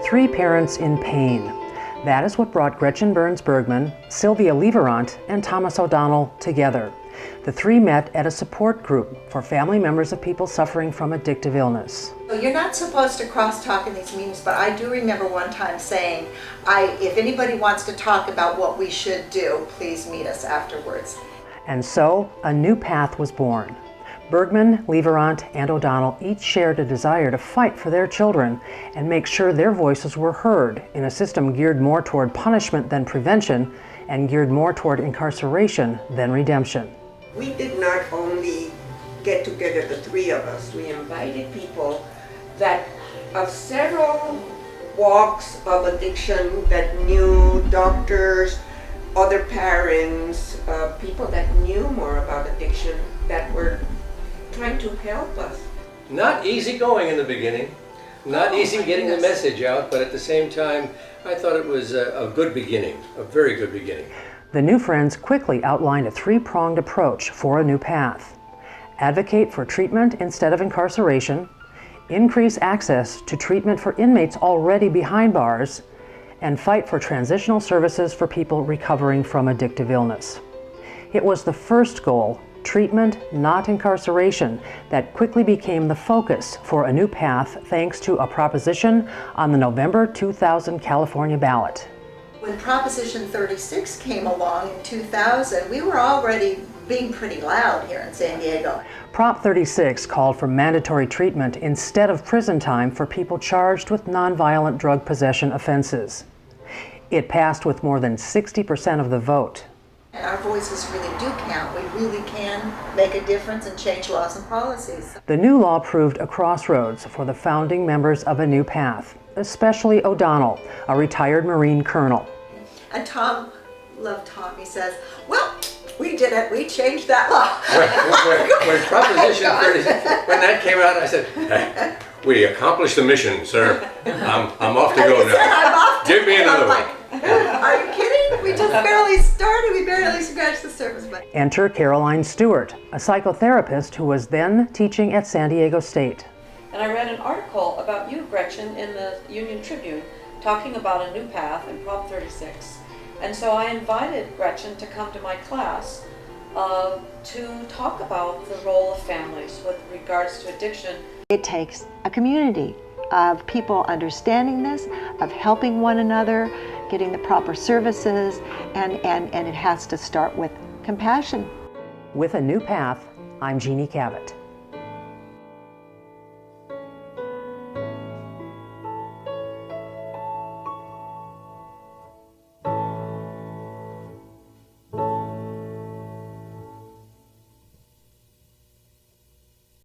three parents in pain. That is what brought Gretchen Burns Bergman, Sylvia Leverant, and Thomas O'Donnell together. The three met at a support group for family members of people suffering from addictive illness. You're not supposed to crosstalk in these meetings, but I do remember one time saying, if anybody wants to talk about what we should do, please meet us afterwards. And so, a new path was born. Bergman, Leverant, and O'Donnell each shared a desire to fight for their children and make sure their voices were heard in a system geared more toward punishment than prevention and geared more toward incarceration than redemption. We did not only get together, the three of us, we invited people that of several walks of addiction that knew doctors, other parents, people that knew more about addiction that were trying to help us. Not easy going in the beginning, not easy getting the message out, but at the same time, I thought it was a good beginning, a very good beginning. The new friends quickly outlined a three-pronged approach for a new path. Advocate for treatment instead of incarceration, increase access to treatment for inmates already behind bars, and fight for transitional services for people recovering from addictive illness. It was the first goal, treatment, not incarceration, that quickly became the focus for a new path thanks to a proposition on the November 2000 California ballot. When Proposition 36 came along in 2000, we were already being pretty loud here in San Diego. Prop 36 called for mandatory treatment instead of prison time for people charged with nonviolent drug possession offenses. It passed with more than 60% of the vote. And our voices really do count. We really can make a difference and change laws and policies. The new law proved a crossroads for the founding members of a new path, especially O'Donnell, a retired Marine colonel. And Tom, love Tom, he says, well, we did it, we changed that law. When Proposition 36, when that came out, I said, hey, we accomplished the mission, sir. I'm off to go now. I'm off to Give me another one. Are you kidding? We just barely started, we barely scratched the surface. But Enter Caroline Stewart, a psychotherapist who was then teaching at San Diego State. And I read an article about you, Gretchen, in the Union Tribune, talking about a new path in Prop 36. And so I invited Gretchen to come to my class to talk about the role of families with regards to addiction. It takes a community of people understanding this, of helping one another, getting the proper services, and it has to start with compassion. With a new path, I'm Jeannie Cavett.